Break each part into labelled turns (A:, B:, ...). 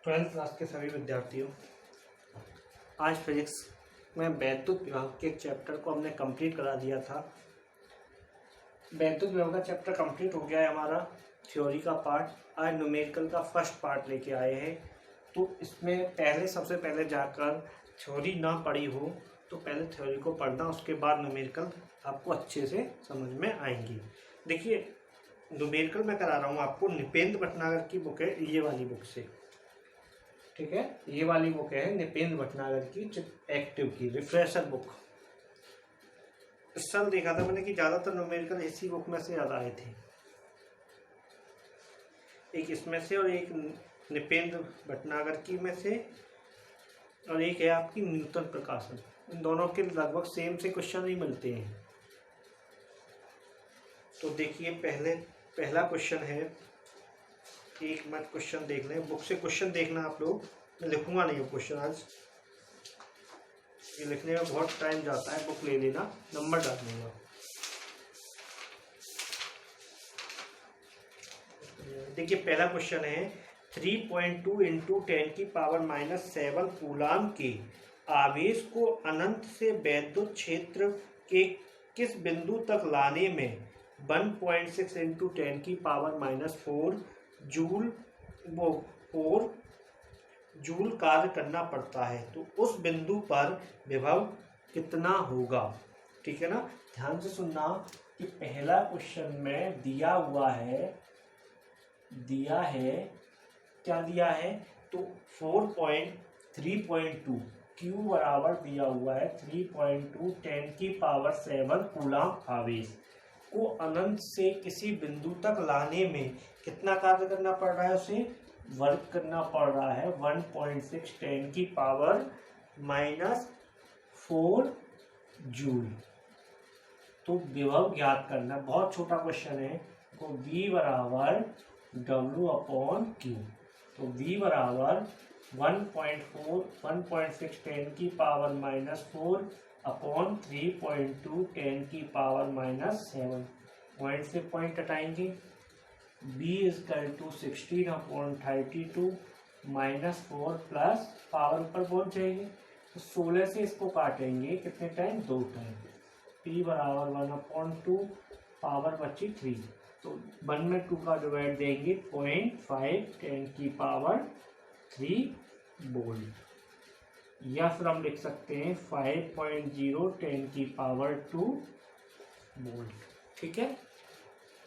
A: Twelfth class के सभी विद्यार्थियों, आज फिजिक्स में वैद्युत विभव के चैप्टर को हमने कंप्लीट करा दिया था। वैद्युत विभव का चैप्टर कंप्लीट हो गया है हमारा थ्योरी का पार्ट। आज न्यूमेरिकल का फर्स्ट पार्ट लेके आए हैं। तो इसमें सबसे पहले जाकर थ्योरी ना पढ़ी हो तो पहले थ्योरी को पढ़ना, उसके बाद न्यूमेरिकल आपको अच्छे से समझ में आएंगी। देखिए, न्यूमेरिकल मैं करा रहा हूँ आपको निपेंद्र भटनागर की बुक है, ये वाली बुक से। ठीक है, ये वाली बुक है निपेंद्र भटनागर की एक्टिव की रिफ्रेशर बुक। इस साल देखा था मैंने कि ज़्यादातर न्यूमेरिकल इसी बुक में से ज़्यादा आए थे, एक इसमें से और एक निपेंद्र भटनागर की में से, और एक है आपकी न्यूटन प्रकाशन। इन दोनों के लगभग सेम से क्वेश्चन ही मिलते हैं। तो देखिए, पहला क्वेश्चन है, एक मिनट क्वेश्चन देख लें, बुक से क्वेश्चन देखना आप लोग। मैं लिखूंगा नहीं हूँ क्वेश्चन आज, ये लिखने में बहुत टाइम जाता है। बुक ले लेना, नंबर डाल दूंगा। देखिए, पहला क्वेश्चन है 3.2 इंटू 10 की पावर -7 कूलाम के आवेश को अनंत से वैद्युत क्षेत्र के किस बिंदु तक लाने में 1.6 इंटू 10 की पावर -4 जूल कार्य करना पड़ता है, तो उस बिंदु पर विभव कितना होगा। ठीक है ना, ध्यान से सुनना कि पहला क्वेश्चन में दिया है क्या दिया है, तो 3.2 Q बराबर दिया हुआ है 3.2 10 की पावर 7 कूलाम आवेश को अनंत से किसी बिंदु तक लाने में कितना कार्य करना पड़ रहा है, उसे वर्क करना पड़ रहा है 1.6 10 की पावर -4 जूल। तो विभव ज्ञात करना, बहुत छोटा क्वेश्चन है। तो V बराबर W/Q, तो V बराबर 1.6 10 की पावर -4 अपॉन 3.2 10 की पावर -7। पॉइंट से पॉइंट हटाएंगे, B = 16/32 -4 प्लस पावर ऊपर पहुंच जाएगी, तो 16 से इसको काटेंगे कितने टाइम, 2 टाइम। P बराबर 1/2, पावर बची 3, तो 1 में 2 का डिवाइड देंगे 0.5 10 की पावर 3 वोल्ट, या फिर हम लिख सकते हैं 5.0 10 की पावर 2 वोल्ट। ठीक है,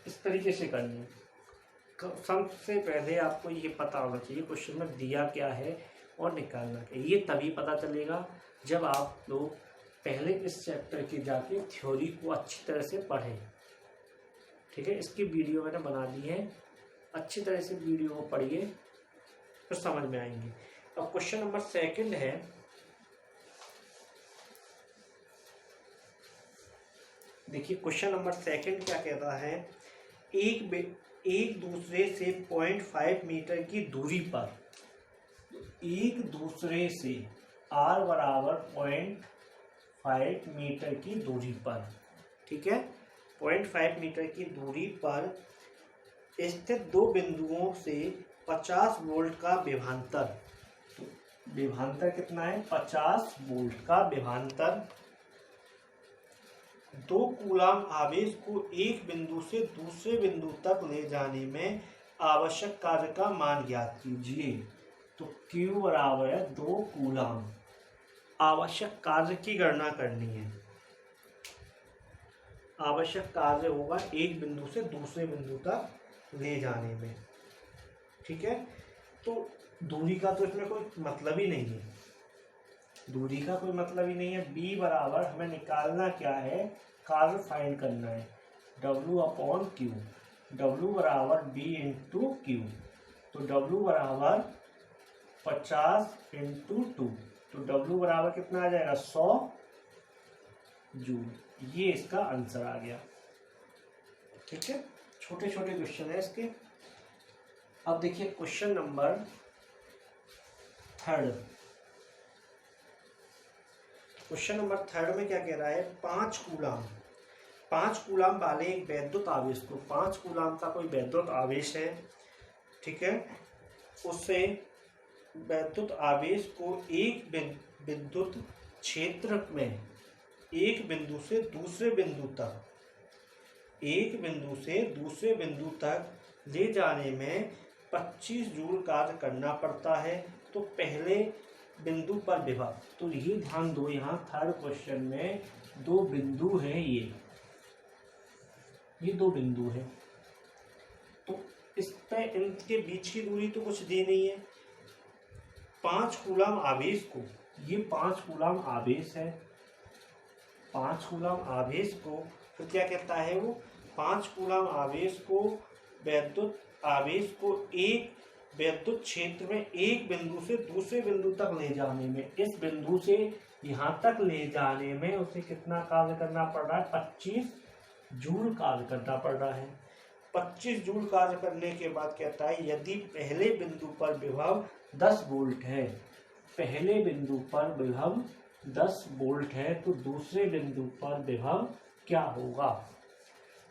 A: इस तरीके से करनी है। सबसे पहले आपको ये पता होना चाहिए क्वेश्चन में दिया क्या है और निकालना क्या है। ये तभी पता चलेगा जब आप लोग पहले इस चैप्टर की जाके थ्योरी को अच्छी तरह से पढ़ें। ठीक है, इसकी वीडियो मैंने बना दी है, अच्छी तरह से वीडियो को पढ़िए तो समझ में आएंगे। अब क्वेश्चन नंबर 2 है, देखिए क्वेश्चन नंबर 2 क्या कहता है, एक दूसरे से 0.5 मीटर की दूरी पर, एक दूसरे से r बराबर 0.5 मीटर की दूरी पर, ठीक है, 0.5 मीटर की दूरी पर स्थित दो बिंदुओं से 50 वोल्ट का विभवांतर, तो विभवांतर कितना है, 50 वोल्ट का विभवांतर 2 कूलाम आवेश को एक बिंदु से दूसरे बिंदु तक ले जाने में आवश्यक कार्य का मान ज्ञात कीजिए। तो Q बराबर है 2 कूलाम। आवश्यक कार्य की गणना करनी है। आवश्यक कार्य होगा एक बिंदु से दूसरे बिंदु तक ले जाने में। ठीक है, तो दूरी का तो इसमें कोई मतलब ही नहीं है, दूरी का कोई मतलब ही नहीं है। B बराबर हमें निकालना क्या है, कार्य फाइंड करना है, W/Q, W बराबर B × Q, तो W बराबर 50 × 2, तो W बराबर कितना आ जाएगा, 100 जूल। ये इसका आंसर आ गया। ठीक है, छोटे छोटे क्वेश्चन है इसके। अब देखिए क्वेश्चन नंबर 3। क्वेश्चन नंबर 3 में क्या कह रहा है, 5 कूलाम वाले एक वैद्युत आवेश को, 5 कूलाम का कोई वैद्युत आवेश है, ठीक है, उससे वैद्युत आवेश को एक विद्युत क्षेत्र में एक बिंदु से दूसरे बिंदु तक ले जाने में 25 जूल कार्य करना पड़ता है। तो पहले बिंदु पर विभव, तो ये ध्यान दो, यहाँ थर्ड क्वेश्चन में दो बिंदु हैं, ये दो बिंदु है, तो इस पे इनके बीच की दूरी तो कुछ दी नहीं है। 5 कूलम आवेश को, ये 5 कूलम आवेश है, 5 कूलम आवेश को फिर क्या कहता है वो, 5 कूलम आवेश को वैद्युत आवेश को एक वैद्युत क्षेत्र में एक बिंदु से दूसरे बिंदु तक ले जाने में, इस बिंदु से यहाँ तक ले जाने में उसे कितना कार्य करना पड़ रहा है, 25 जूल कार्य करना पड़ रहा है। 25 जूल कार्य करने के बाद कहता है यदि पहले बिंदु पर विभव 10 वोल्ट है, पहले बिंदु पर विभव 10 वोल्ट है, तो दूसरे बिंदु पर विभव क्या होगा।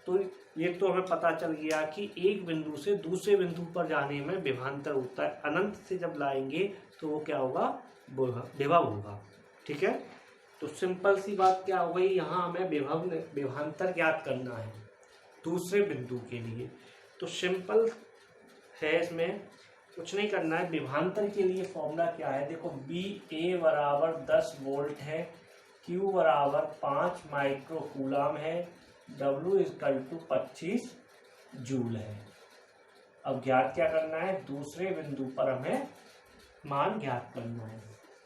A: तो ये तो हमें पता चल गया कि एक बिंदु से दूसरे बिंदु पर जाने में विभवांतर होता है, अनंत से जब लाएंगे तो वो क्या होगा, विभव होगा। ठीक है, तो सिंपल सी बात क्या हो गई, यहाँ हमें विभवांतर ज्ञात करना है दूसरे बिंदु के लिए। तो सिंपल है, इसमें कुछ नहीं करना है। विभवांतर के लिए फॉर्मूला क्या है, देखो बी ए बराबर 10 वोल्ट है, क्यू बराबर 5 माइक्रो कूलम है, W इक्वल टू 25 जूल है। अब ज्ञात क्या करना है, दूसरे बिंदु पर हमें मान ज्ञात करना है।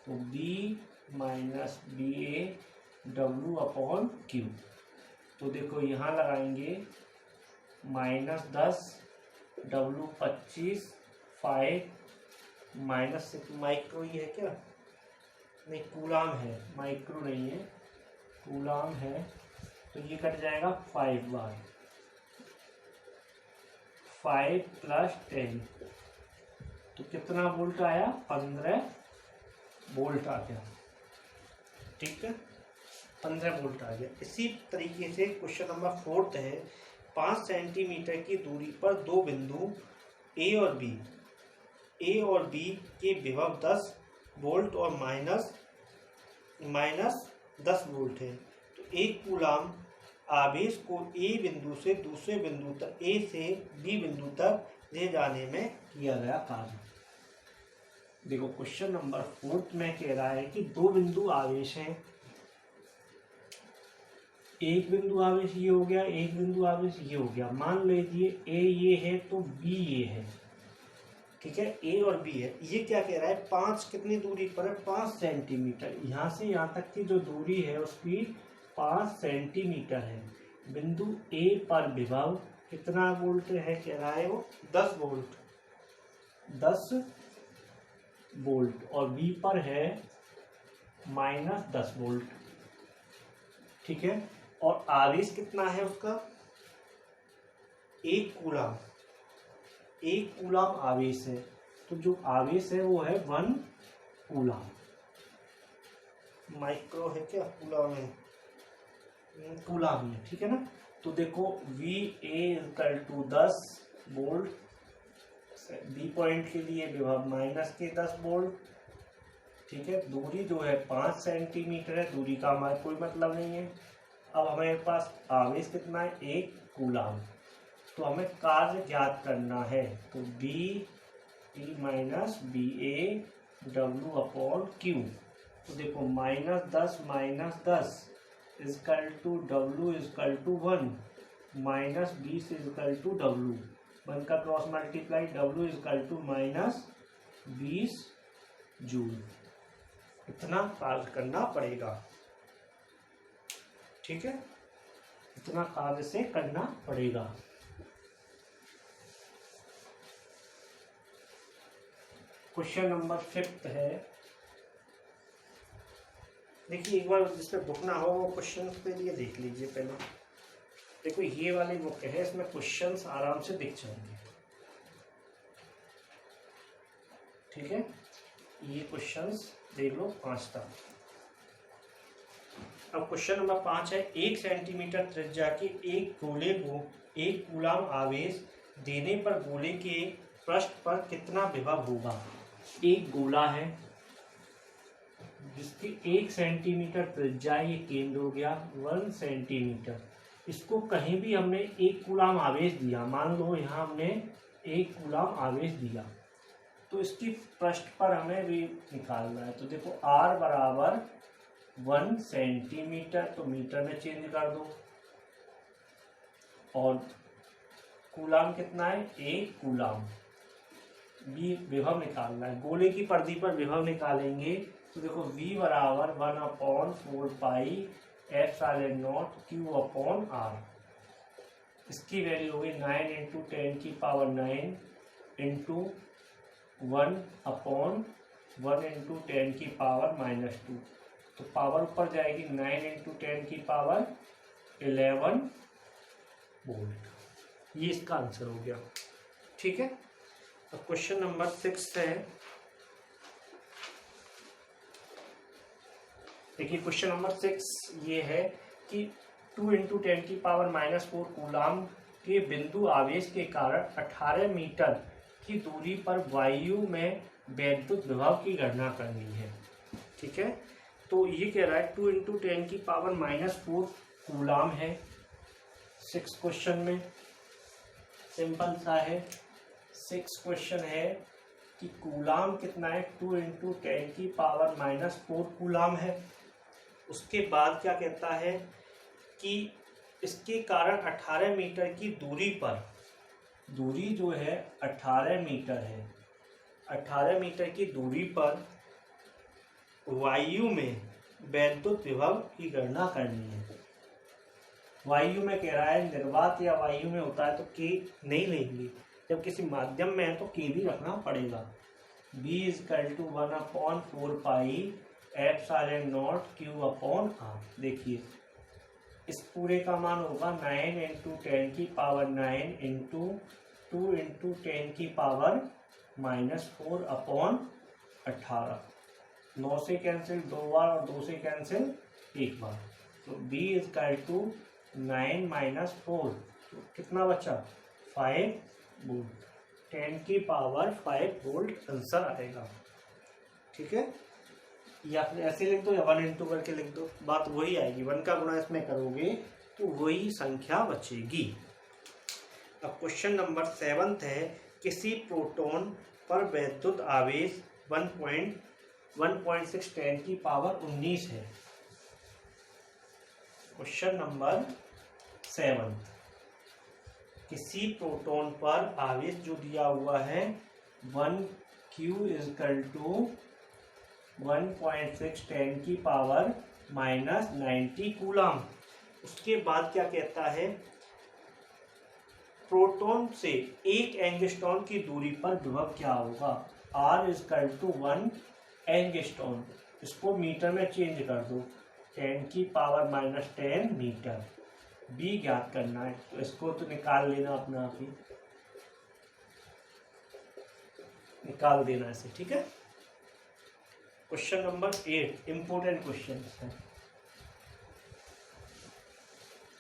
A: तो B minus B A W upon Q, तो देखो यहाँ लगाएंगे -10 W 25 5 माइनस माइक्रो ही है क्या, नहीं कूलम है, माइक्रो नहीं है, कूलम है, तो ये कट जाएगा 5 बार, 5 प्लस 10, तो कितना वोल्ट आया, 15 वोल्ट आ गया। ठीक है, 15 वोल्ट आ गया। इसी तरीके से क्वेश्चन नंबर 4 है, 5 सेंटीमीटर की दूरी पर दो बिंदु ए और बी के विभव 10 वोल्ट और माइनस 10 वोल्ट है। तो एक कूलम आवेश को ए बिंदु से दूसरे बिंदु तक, ए से बी बिंदु तक ले जाने में किया गया कार्य। देखो क्वेश्चन नंबर 4 में कह रहा है कि दो बिंदु आवेश हैं, एक बिंदु आवेश ये हो गया, एक बिंदु आवेश ये हो गया। मान लीजिए ए ये है तो बी ये है, ठीक है, ए और बी है। ये क्या कह रहा है, 5 कितनी दूरी पर है, 5 सेंटीमीटर, यहाँ से यहाँ तक की जो दूरी है उसकी 5 सेंटीमीटर है। बिंदु ए पर विभव कितना वोल्ट है, कह रहा है वो 10 वोल्ट, 10 वोल्ट, और बी पर है -10 वोल्ट। ठीक है, और आवेश कितना है उसका, 1 कूलम, 1 कूलम आवेश है। तो जो आवेश है वो है 1 कूलम। माइक्रो है क्या, कूलम है, कूलम है। ठीक है ना, तो देखो V A equal to 10 volt, B point के लिए विभव -10 वोल्ट। ठीक है, दूरी जो है 5 सेंटीमीटर है, दूरी का हमारे कोई मतलब नहीं है। अब हमारे पास आवेश कितना है, 1 कूलम, तो हमें कार्य ज्ञात करना है। तो B E minus B A W upon Q, तो देखो -10 equal to W equal to 1, -20 equal to W, 1 का cross multiply, W equal to -20 joule. इतना कार्य करना पड़ेगा। ठीक है, इतना कार्य से करना पड़ेगा। क्वेश्चन नंबर 5 है, देखिए एक बार जिसमें बुक ना हो वो क्वेश्चन के लिए देख लीजिए पहले। देखो ये वाली बुक है, इसमें क्वेश्चंस आराम से दिख जाएंगे। ठीक है, ये क्वेश्चंस देख लो 5 तक। अब क्वेश्चन नंबर 5 है, 1 सेंटीमीटर त्रिज्या के एक गोले को 1 कूलम आवेश देने पर गोले के पृष्ठ पर कितना विभव होगा। एक गोला है जिसकी 1 सेंटीमीटर त्रिज्या, ये केंद्र हो गया 1 सेंटीमीटर। इसको कहीं भी हमने 1 कूलाम आवेश दिया, मान लो यहाँ हमने 1 कूलाम आवेश दिया, तो इसकी पृष्ठ पर हमें भी निकालना है। तो देखो R बराबर 1 सेंटीमीटर, तो मीटर में चेंज कर दो, और कूलाम कितना है 1 कूलाम। बी विभव निकालना है, गोले की परिधि पर विभव निकालेंगे। तो देखो V बराबर 1/4 pi epsilon not Q upon R। इसकी वैल्यू होगी 9 × 10⁹ इंटू 1/1 × 10⁻²। तो पावर ऊपर जाएगी 9 × 10⁻11 वोल्ट। ये इसका आंसर हो गया। ठीक है, तो क्वेश्चन नंबर 6 है। देखिए क्वेश्चन नंबर 6 ये है कि 2 × 10⁻⁻4 कूलाम के बिंदु आवेश के कारण 18 मीटर की दूरी पर वायु में वैद्युत विभव की गणना करनी है। ठीक है, तो ये कह रहा है 2 × 10⁻⁻4 कूलाम है। 6 क्वेश्चन में सिंपल सा है। 6 क्वेश्चन है कि कूलाम कितना है, 2 × 10⁻⁻4 कूलाम है। उसके बाद क्या कहता है कि इसके कारण 18 मीटर की दूरी पर, दूरी जो है 18 मीटर है, 18 मीटर की दूरी पर वायु में वैद्युत विभव की गणना करनी है। वायु में कह रहा है, निर्वात या वायु में होता है तो के नहीं लेंगे, जब किसी माध्यम में है तो के भी रखना पड़ेगा। B = 1/4 pi epsilon not Q upon R। देखिए इस पूरे का मान होगा 9 × 10⁹ इंटू 2 × 10⁻⁻4 अपॉन 18। 9 से कैंसिल 2 बार और 2 से कैंसिल 1 बार, तो B = 9 - 4, तो कितना बचा 5 वोल्ट। 10⁵ वोल्ट आंसर आएगा। ठीक है, या फिर ऐसे लिख दो या 1 × करके लिख दो, बात वही आएगी। 1 का गुणा इसमें करोगे तो वही संख्या बचेगी। अब क्वेश्चन नंबर 7 है, किसी प्रोटॉन पर वैद्युत आवेश 1.6 10⁻19 है। क्वेश्चन नंबर 7, किसी प्रोटॉन पर आवेश जो दिया हुआ है 1Q = 1.6 10⁻90 कूलाम। उसके बाद क्या कहता है, प्रोटॉन से 1 एंगस्ट्रॉन की दूरी पर विभव क्या होगा। R = 1 एंगस्ट्रॉन, इसको मीटर में चेंज कर दो, 10⁻10 मीटर। B ज्ञात करना है, तो इसको तो निकाल लेना अपना आप ही, निकाल देना इसे। ठीक है, क्वेश्चन नंबर 8 इंपोर्टेंट क्वेश्चन है,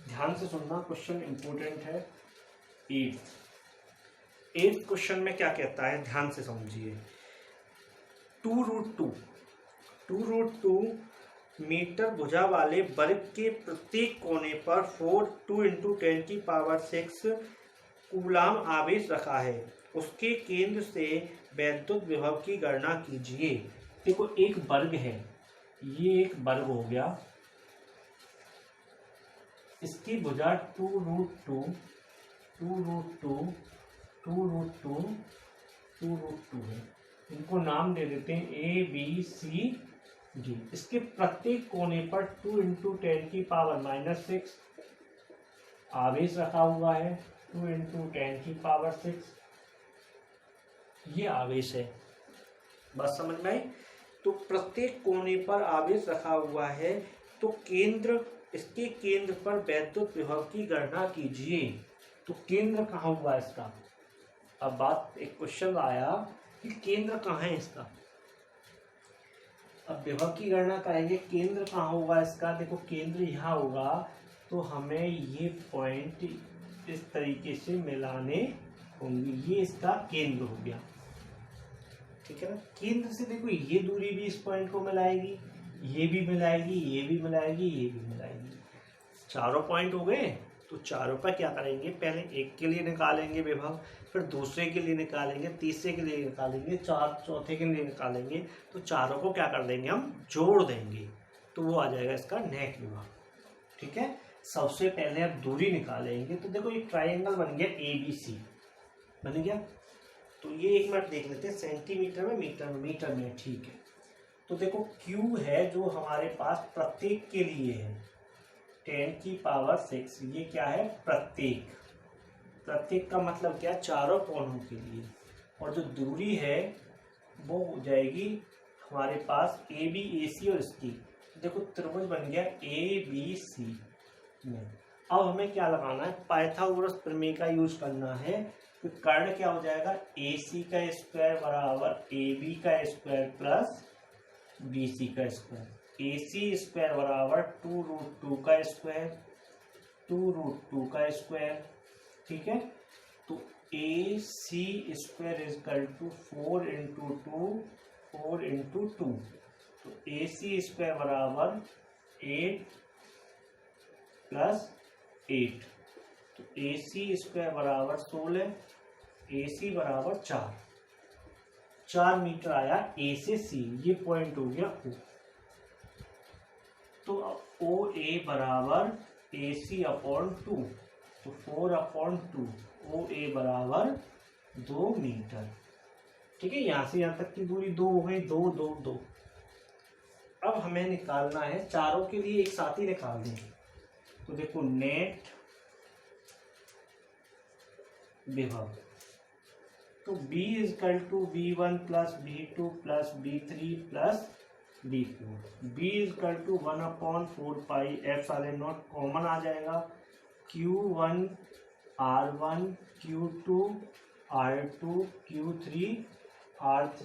A: ध्यान से सुनना, क्वेश्चन इंपोर्टेंट है। 8 क्वेश्चन में क्या कहता है, ध्यान से समझिए। 2√2 मीटर भुजा वाले वर्ग के प्रत्येक कोने पर 2 × 10⁻6 कूलाम आवेश रखा है। उसके केंद्र से वैद्युत विभव की गणना कीजिए। देखो एक वर्ग है, ये एक वर्ग हो गया, इसकी भुजा 2√2 है। इनको नाम दे देते हैं A B C D। इसके प्रत्येक कोने पर 2 × 10⁻6 आवेश रखा हुआ है। 2 × 10⁻6 ये आवेश है, बात समझ में आई। तो प्रत्येक कोने पर आवेश रखा हुआ है, तो केंद्र, इसके केंद्र पर वैद्युत विभव की गणना कीजिए। तो केंद्र कहाँ हुआ इसका, अब बात, एक क्वेश्चन आया कि केंद्र कहाँ है इसका। अब विभव की गणना करेंगे, केंद्र कहाँ होगा इसका। देखो केंद्र यहाँ होगा, तो हमें ये पॉइंट इस तरीके से मिलाने होंगे, ये इसका केंद्र हो गया। ठीक है ना। केंद्र से देखो ये दूरी भी इस पॉइंट को मिलाएगी, ये भी मिलाएगी, ये भी मिलाएगी, ये भी मिलाएगी। चारों पॉइंट हो गए। तो चारों पर क्या करेंगे, पहले एक के लिए निकालेंगे विभव, फिर दूसरे के लिए निकालेंगे, तीसरे के लिए निकालेंगे, चौथे के लिए निकालेंगे। तो चारों को क्या कर देंगे, हम जोड़ देंगे, तो वो आ जाएगा इसका नेट विभव। ठीक है। सबसे पहले आप दूरी निकालेंगे। तो देखो ये ट्राइंगल बन गया ABC, बन गया। तो ये एक मिनट देख लेते हैं, सेंटीमीटर में, मीटर में, ठीक है। तो देखो Q है जो हमारे पास प्रत्येक के लिए है 10⁶, ये क्या है, प्रत्येक। प्रत्येक का मतलब क्या, चारों कोणों के लिए। और जो दूरी है वो हो जाएगी हमारे पास AB AC और इसकी। देखो त्रिभुज बन गया ABC में। अब हमें क्या लगाना है, पाइथागोरस प्रमेय का यूज करना है। तो कर्ण क्या हो जाएगा, AC का स्क्वायर बराबर AB का स्क्वायर प्लस BC का स्क्वायर। AC स्क्वायर बराबर 2√2 का स्क्वायर, 2√2 का स्क्वायर। ठीक है। तो AC स्क्वायर इजकल टू 4 × 2, 4 × 2। तो AC स्क्वायर बराबर 8 + 8। तो AC स्क्वायर बराबर 16, AC बराबर 4 मीटर आया A से C। ये पॉइंट हो गया O। तो OA बराबर AC/2, तो 4/2, OA बराबर 2 मीटर। ठीक है। यहाँ से यहाँ तक की दूरी 2 हो गई, 2 2 2। अब हमें निकालना है, चारों के लिए एक साथ ही निकाल देंगे। तो देखो नेट विभव, तो B = B1 + B2 + B3 + B4। B = 1/4πε0 common आ जाएगा। Q1 R1, Q2 R2, Q3 R3,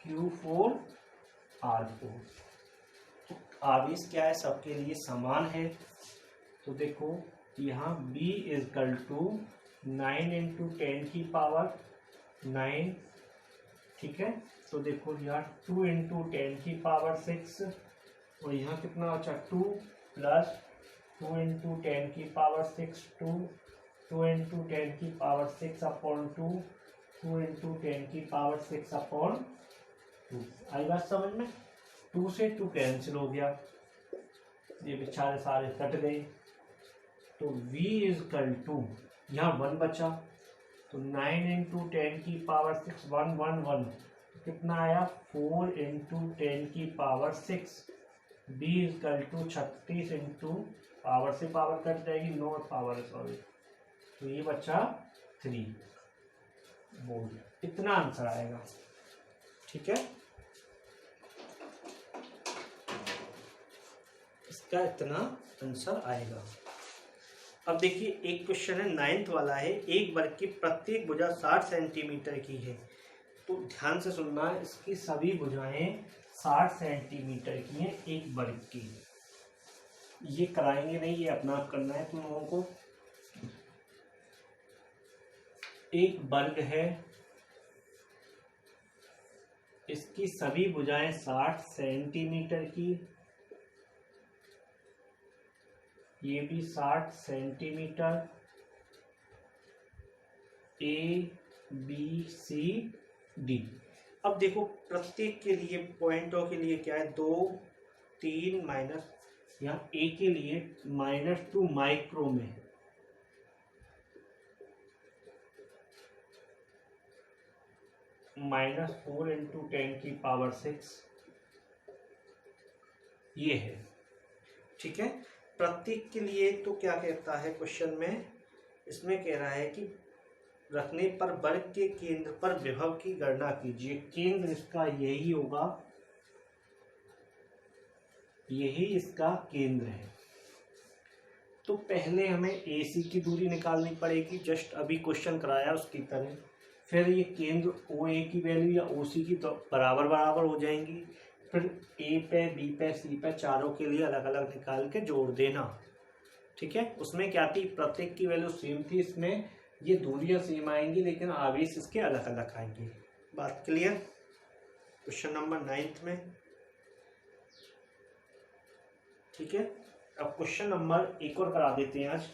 A: Q4 R4। तो आवेश क्या है, सबके लिए समान है। तो देखो यहाँ B = 9 × 10⁹ ठीक है। तो देखो यहाँ 2 × 10⁶, और यहाँ कितना बचा, 2 + 2 × 10⁶, 2 × 10⁶/2, 2 × 10⁶/2। आई बात समझ में। 2 से 2 कैंसिल हो गया, ये बेचारे सारे कट गए। तो V = यहाँ 1 बचा, तो 9 × 10⁶, 1 1 1, कितना आया, 4 × 10⁶। B = 36 पावर से पावर कट जाएगी, 9 पावर, सॉरी, तो ये बचा 3 वोल्ट। इतना आंसर आएगा। ठीक है, इसका इतना आंसर आएगा। अब देखिए एक क्वेश्चन है 9th वाला है, एक वर्ग की प्रत्येक भुजा 60 सेंटीमीटर की है। तो ध्यान से सुनना, इसकी सभी भुजाएं 60 सेंटीमीटर की हैं एक वर्ग की। ये कराएंगे नहीं, ये अपना करना है तुम लोगों को। एक वर्ग है, इसकी सभी भुजाएं 60 सेंटीमीटर की, ये भी 60 सेंटीमीटर, ABCD। अब देखो प्रत्येक के लिए पॉइंटों के लिए क्या है, 2 3 माइनस, यहाँ A के लिए -2 माइक्रो में, -4 × 10⁶, ये है। ठीक है, प्रत्येक के लिए तो क्या कहता है क्वेश्चन में, इसमें कह रहा है कि रखने पर वर्ग के केंद्र पर विभव की गणना कीजिए। केंद्र इसका यही होगा, यही इसका केंद्र है। तो पहले हमें AC की दूरी निकालनी पड़ेगी, जस्ट अभी क्वेश्चन कराया उसकी तरह। फिर ये केंद्र OA की वैल्यू या OC की तो बराबर बराबर हो जाएंगी। फिर A पे, B पे, C पे, चारों के लिए अलग अलग निकाल के जोड़ देना। ठीक है, उसमें क्या थी, प्रत्येक की वैल्यू सेम थी, इसमें ये दूरियां सेम आएंगी लेकिन आवेश इसके अलग अलग आएंगे। बात क्लियर। क्वेश्चन नंबर 9 में। ठीक है, अब क्वेश्चन नंबर एक और करा देते हैं आज।